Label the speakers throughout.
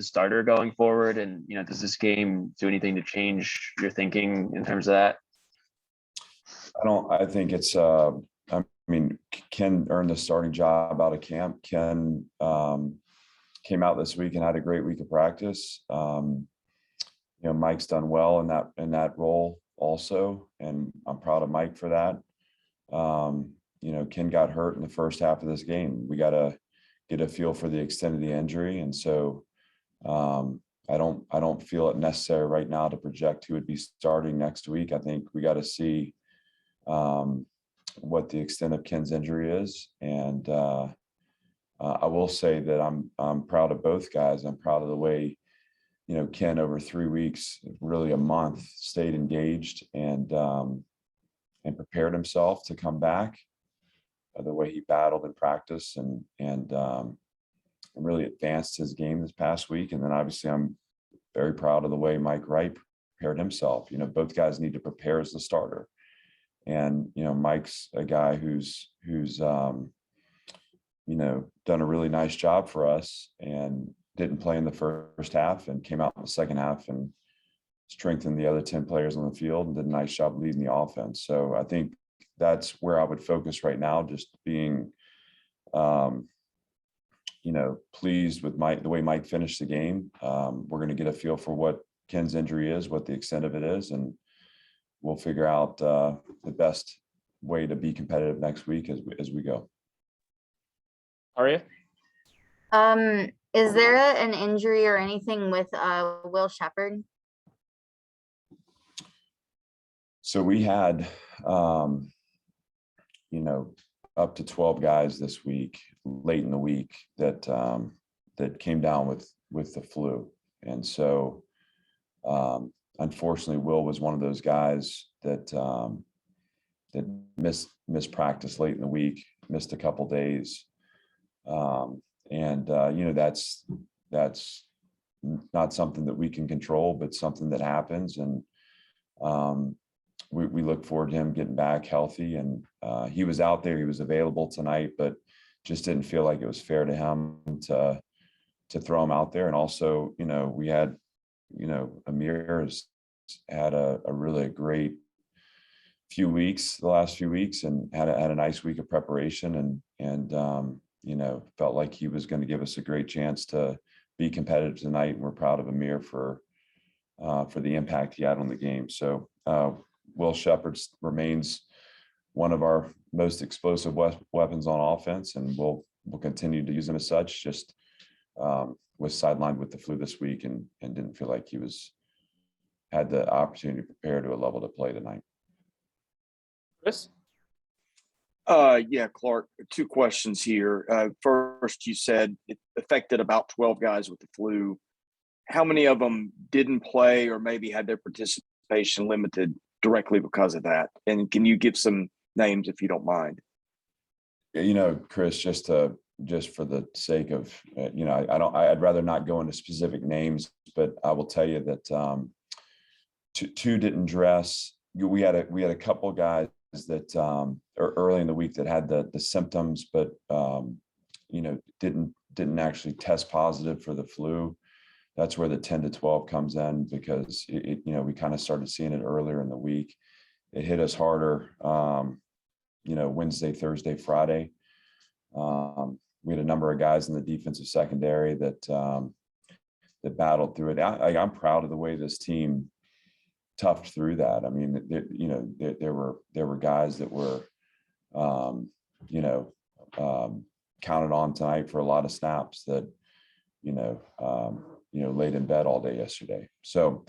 Speaker 1: starter going forward? And, does this game do anything to change your thinking in terms of that?
Speaker 2: I think it's, Ken earned the starting job out of camp. Ken came out this week and had a great week of practice. Mike's done well in that role also, and I'm proud of Mike for that. Ken got hurt in the first half of this game. We got to get a feel for the extent of the injury, and so I don't feel it necessary right now to project who would be starting next week. I think we got to see what the extent of Ken's injury is, and I will say that I'm proud of both guys. I'm proud of the way Ken over 3 weeks, really a month, stayed engaged and prepared himself to come back. The way he battled in practice and really advanced his game this past week. And then obviously I'm very proud of the way Mike Wright prepared himself. Both guys need to prepare as the starter. And, Mike's a guy who's done a really nice job for us and didn't play in the first half and came out in the second half and strengthened the other 10 players on the field and did a nice job leading the offense. So I think that's where I would focus right now, just being, pleased with the way Mike finished the game. We're going to get a feel for what Ken's injury is, what the extent of it is, and we'll figure out the best way to be competitive next week as we go.
Speaker 1: Aria?
Speaker 3: Is there an injury or anything with Will Shepherd?
Speaker 2: So we had, up to 12 guys this week, late in the week, that came down with the flu. And so, unfortunately, Will was one of those guys that missed practice late in the week, missed a couple days. That's not something that we can control, but something that happens. And we look forward to him getting back healthy. And he was out there, he was available tonight, but just didn't feel like it was fair to him to throw him out there. And also, we had, Amir has had a really great the last few weeks, and had a nice week of preparation and felt like he was going to give us a great chance to be competitive tonight. And we're proud of Amir for the impact he had on the game. So Will Shepherd remains one of our most explosive weapons on offense, and we'll continue to use him as such. Just was sidelined with the flu this week and didn't feel like he had the opportunity to prepare to a level to play tonight.
Speaker 1: Chris?
Speaker 4: Yeah, Clark, 2 questions here. First, you said it affected about 12 guys with the flu. How many of them didn't play or maybe had their participation limited directly because of that? And can you give some names if you don't mind?
Speaker 2: Chris, just for the sake of, I'd rather not go into specific names, but I will tell you that two didn't dress. We had a couple of guys that early in the week that had the symptoms, but didn't actually test positive for the flu. That's where the 10 to 12 comes in, because we kind of started seeing it earlier in the week. It hit us harder, Wednesday, Thursday, Friday. We had a number of guys in the defensive secondary that battled through it. I'm proud of the way this team toughed through that. I mean, there were guys that were, counted on tonight for a lot of snaps that, laid in bed all day yesterday. So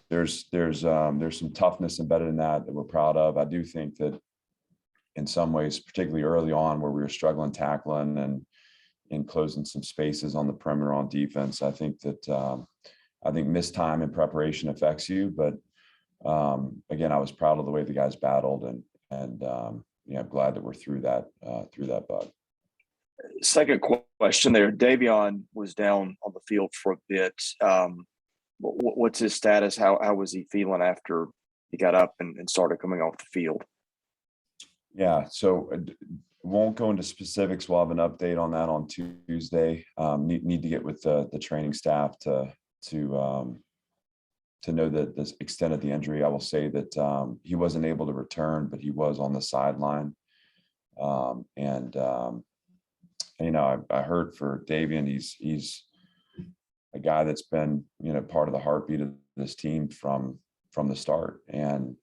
Speaker 2: there's some toughness embedded in that we're proud of. I do think that in some ways, particularly early on where we were struggling tackling and closing some spaces on the perimeter on defense, I think missed time in preparation affects you. But again, I was proud of the way the guys battled, and I'm glad that we're through that bug.
Speaker 4: Second question there. Davion was down on the field for a bit. What's his status? How was he feeling after he got up and started coming off the field?
Speaker 2: Yeah, so won't go into specifics. We'll have an update on that on Tuesday. Need to get with the training staff to know the extent of the injury. I will say that he wasn't able to return, but he was on the sideline. I heard for Davian, he's a guy that's been, part of the heartbeat of this team from the start. And,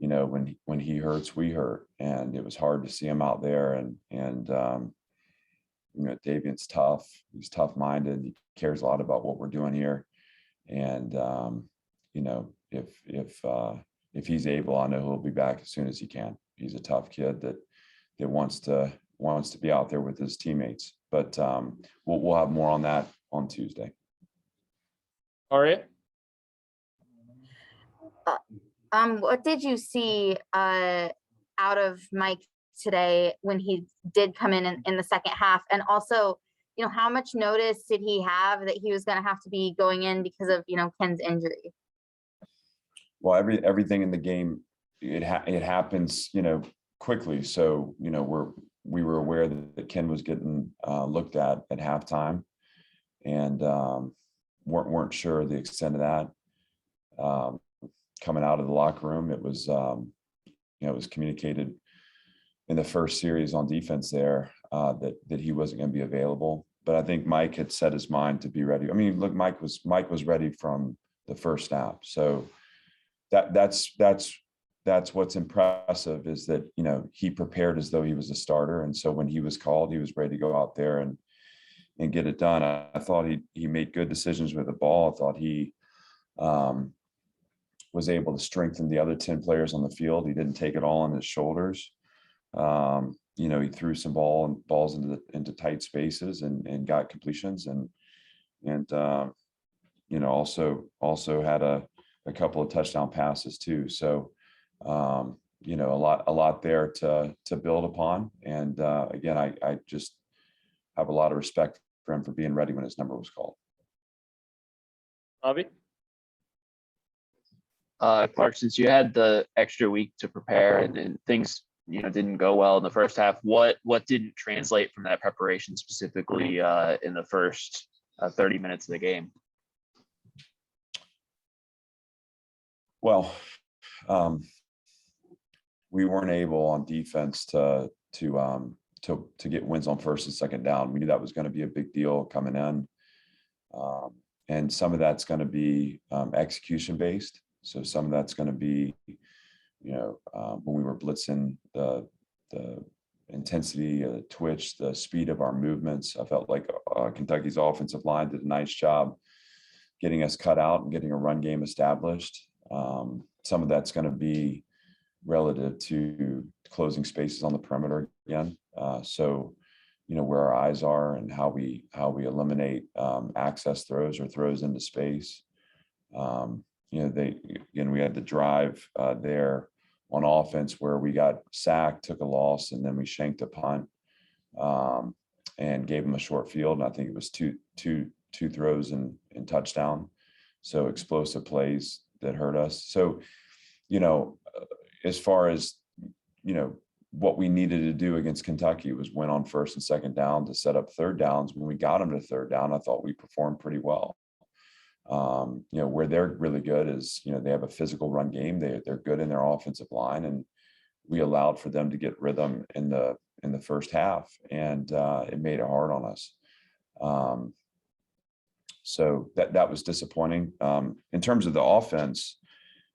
Speaker 2: when he hurts, we hurt, and it was hard to see him out there. Davian's tough. He's tough-minded. He cares a lot about what we're doing here. And, if he's able, I know he'll be back as soon as he can. He's a tough kid that wants to be out there with his teammates. But we'll have more on that on Tuesday.
Speaker 5: All right.
Speaker 3: What did you see out of Mike today when he did come in the second half? And also, how much notice did he have that he was going to have to be going in because of, Ken's injury?
Speaker 2: Well, everything in the game, it happens, quickly. So, we were aware that Ken was getting looked at halftime, and weren't sure the extent of that. Coming out of the locker room, it was, it was communicated in the first series on defense there that he wasn't going to be available. But I think Mike had set his mind to be ready. I mean, look, Mike was ready from the first snap. So that's what's impressive, is that, he prepared as though he was a starter. And so when he was called, he was ready to go out there and get it done. I thought he made good decisions with the ball. I thought he was able to strengthen the other 10 players on the field. He didn't take it all on his shoulders. He threw some balls into tight spaces and got completions, and also had a couple of touchdown passes too. So a lot there to build upon. And again, I just have a lot of respect for him for being ready when his number was called.
Speaker 5: Bobby?
Speaker 1: Clark, since you had the extra week to prepare and things, didn't go well in the first half, what didn't translate from that preparation specifically in the first 30 minutes of the game?
Speaker 2: Well, we weren't able on defense to get wins on first and second down. We knew that was going to be a big deal coming in. And some of that's going to be execution based. So some of that's going to be, when we were blitzing, the intensity, the twitch, the speed of our movements. I felt like Kentucky's offensive line did a nice job getting us cut out and getting a run game established. Some of that's going to be relative to closing spaces on the perimeter again. So, where our eyes are and how we eliminate access throws or throws into space. We had the drive there on offense where we got sacked, took a loss, and then we shanked a punt and gave them a short field. And I think it was two throws and touchdown. So explosive plays that hurt us. So, as far as, what we needed to do against Kentucky was win on first and second down to set up third downs. When we got them to third down, I thought we performed pretty well. Where they're really good is, they have a physical run game. They're good in their offensive line, and we allowed for them to get rhythm in the first half, and it made it hard on us. So that was disappointing. In terms of the offense,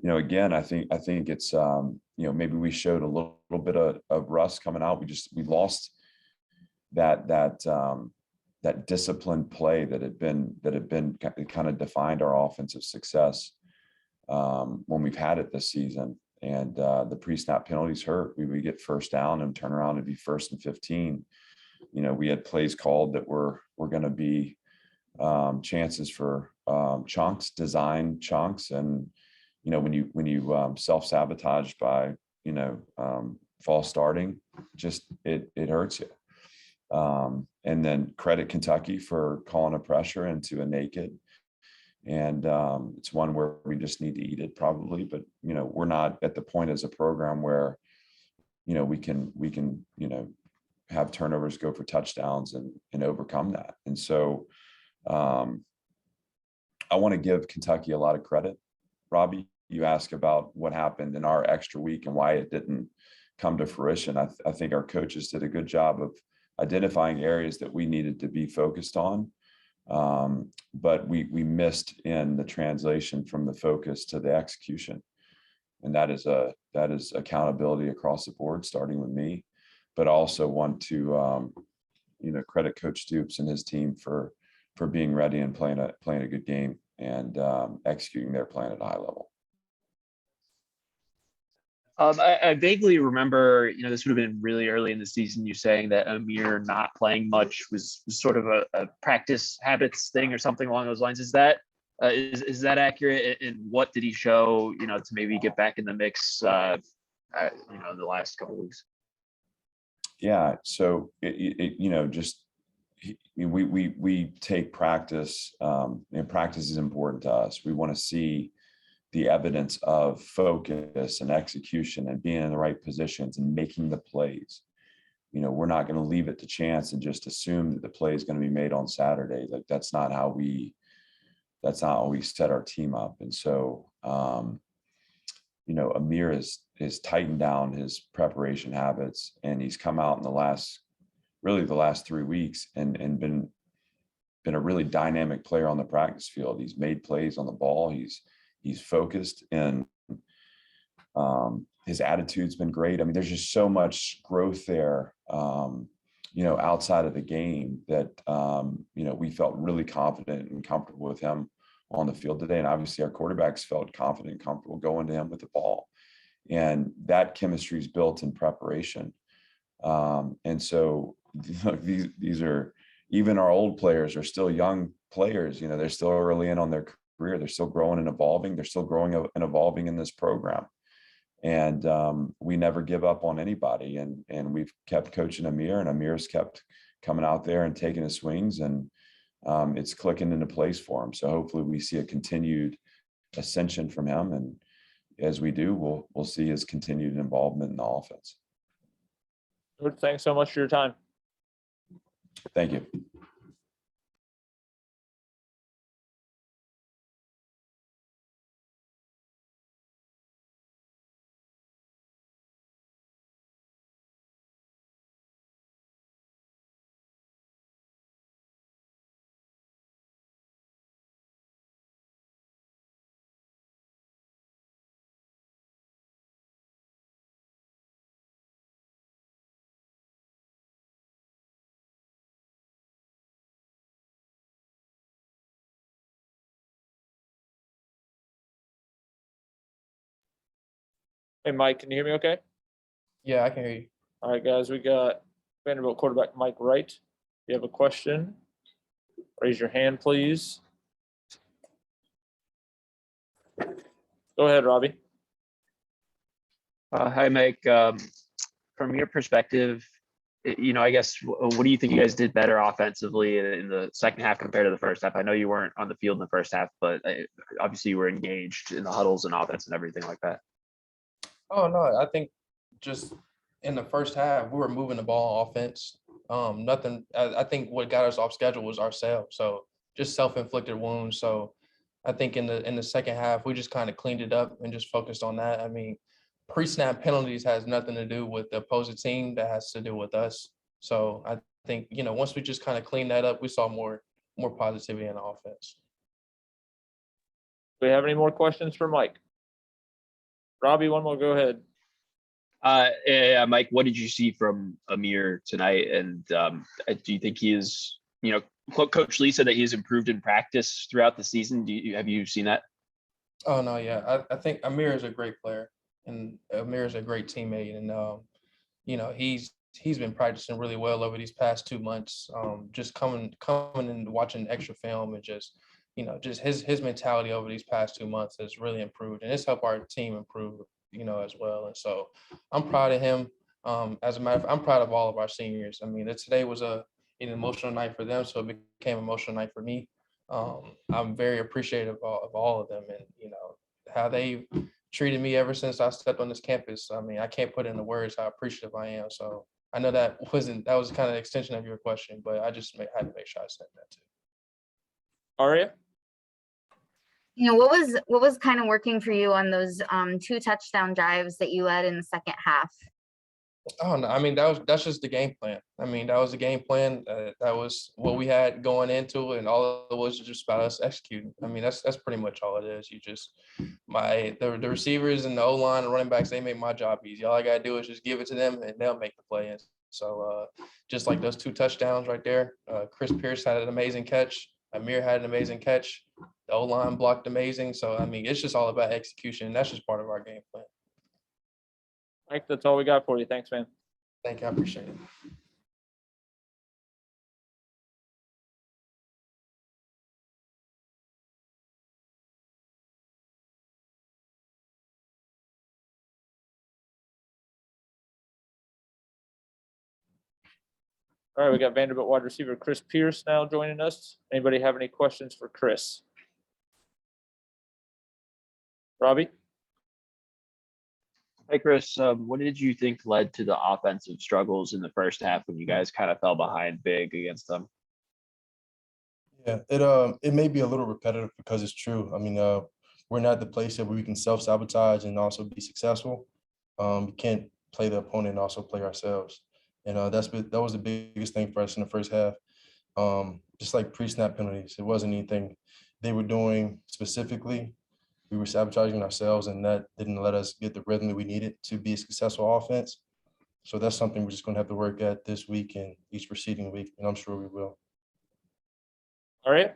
Speaker 2: again, I think it's maybe we showed a little bit of rust coming out. We lost that disciplined play that had been kind of defined our offensive success when we've had it this season. And the pre-snap penalties hurt. We would get first down and turn around and be 1st and 15. We had plays called that were going to be chances for chunks, design chunks, and when you self-sabotage by false starting, just it hurts you. And then credit Kentucky for calling a pressure into a naked. And it's one where we just need to eat it probably, but we're not at the point as a program where we can have turnovers go for touchdowns and overcome that. And so I want to give Kentucky a lot of credit. Robbie, you ask about what happened in our extra week and why it didn't come to fruition. I think our coaches did a good job of identifying areas that we needed to be focused on. But we missed in the translation from the focus to the execution. And that is accountability across the board, starting with me, but also want to, credit Coach Stoops and his team for being ready and playing a good game and executing their plan at a high level.
Speaker 1: I vaguely remember, this would have been really early in the season, you saying that Amir not playing much was sort of a practice habits thing or something along those lines. Is that accurate? And what did he show, to maybe get back in the mix, the last couple of weeks?
Speaker 2: Yeah. So we take practice, and practice is important to us. We want to see the evidence of focus and execution and being in the right positions and making the plays. We're not going to leave it to chance and just assume that the play is going to be made on Saturday. Like that's not how we set our team up. And so, Amir has tightened down his preparation habits, and he's come out in the last 3 weeks and been a really dynamic player on the practice field. He's made plays on the ball. He's focused, and his attitude's been great. I mean, there's just so much growth there, outside of the game that, we felt really confident and comfortable with him on the field today. And obviously our quarterbacks felt confident and comfortable going to him with the ball. And that chemistry is built in preparation. And so these are, even our old players are still young players, they're still early in on their career. They're still growing and evolving. They're still growing and evolving in this program. And we never give up on anybody. And we've kept coaching Amir, and Amir's kept coming out there and taking his swings, and it's clicking into place for him. So hopefully we see a continued ascension from him. And as we do, we'll see his continued involvement in the offense.
Speaker 5: Good. Thanks so much for your time.
Speaker 2: Thank you.
Speaker 5: Hey, Mike, can you hear me okay?
Speaker 6: Yeah, I can hear you.
Speaker 5: All right, guys, we got Vanderbilt quarterback Mike Wright. If you have a question, raise your hand, please. Go ahead, Robbie.
Speaker 1: Hi, Mike. From your perspective, I guess, what do you think you guys did better offensively in the second half compared to the first half? I know you weren't on the field in the first half, but obviously you were engaged in the huddles and offense and everything like that.
Speaker 6: Oh, no, I think just in the first half, we were moving the ball on offense. Nothing. I think what got us off schedule was ourselves. So just self-inflicted wounds. So I think in the second half, we just kind of cleaned it up and just focused on that. I mean, pre-snap penalties has nothing to do with the opposing team. That has to do with us. So I think, once we just kind of cleaned that up, we saw more positivity in the offense.
Speaker 5: Do we have any more questions for Mike? Robbie, one more. Go ahead.
Speaker 1: Yeah, Mike, what did you see from Amir tonight? And do you think he is, Coach Lee said that he has improved in practice throughout the season. Have you seen that?
Speaker 6: Oh, no, yeah. I think Amir is a great player, and Amir is a great teammate. And, he's been practicing really well over these past 2 months. Just coming and watching extra film, and just his mentality over these past 2 months has really improved, and it's helped our team improve, as well. And so I'm proud of him. As a matter of fact, I'm proud of all of our seniors. I mean, today was an emotional night for them, so it became an emotional night for me. I'm very appreciative of all of them, and how they treated me ever since I stepped on this campus. I mean, I can't put into words how appreciative I am. So I know that was kind of an extension of your question, but I just had to make sure I said that too.
Speaker 5: Aria?
Speaker 3: What was kind of working for you on those 2 touchdown drives that you led in the second half?
Speaker 6: Oh no, I mean that's just the game plan. I mean that was the game plan. That was what we had going into it, and all it was just about us executing. I mean that's pretty much all it is. You just the receivers and the O line and running backs, they make my job easy. All I gotta do is just give it to them, and they'll make the play. And so just like those 2 touchdowns right there, Chris Pierce had an amazing catch. Amir had an amazing catch. The O line blocked amazing. So I mean it's just all about execution. That's just part of our game plan.
Speaker 5: Mike, that's all we got for you. Thanks, man.
Speaker 6: Thank you. I appreciate it.
Speaker 5: All right, we got Vanderbilt wide receiver Chris Pierce now joining us. Anybody have any questions for Chris? Robbie?
Speaker 1: Hey, Chris, what did you think led to the offensive struggles in the first half when you guys kind of fell behind big against them?
Speaker 7: Yeah, it may be a little repetitive because it's true. I mean, we're not the place where we can self-sabotage and also be successful. We can't play the opponent and also play ourselves. And that was the biggest thing for us in the first half. Just like pre-snap penalties, it wasn't anything they were doing specifically. We were sabotaging ourselves, and that didn't let us get the rhythm that we needed to be a successful offense. So that's something we're just going to have to work at this week and each preceding week, and I'm sure we will.
Speaker 5: All right.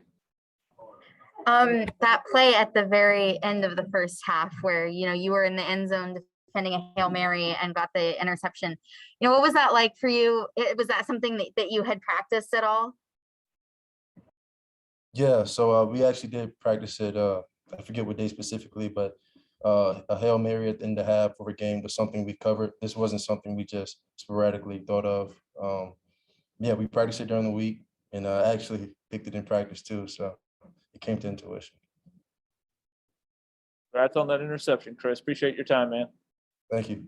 Speaker 3: That play at the very end of the first half where, you were in the end zone defending a Hail Mary and got the interception. What was that like for you? Was that something that you had practiced at all?
Speaker 7: Yeah, so we actually did practice it. I forget what day specifically, but a Hail Mary at the end of the half for a game was something we covered. This wasn't something we just sporadically thought of. Yeah, we practiced it during the week, and actually picked it in practice too. So it came to intuition.
Speaker 5: Congrats on that interception, Chris. Appreciate your time, man.
Speaker 7: Thank you.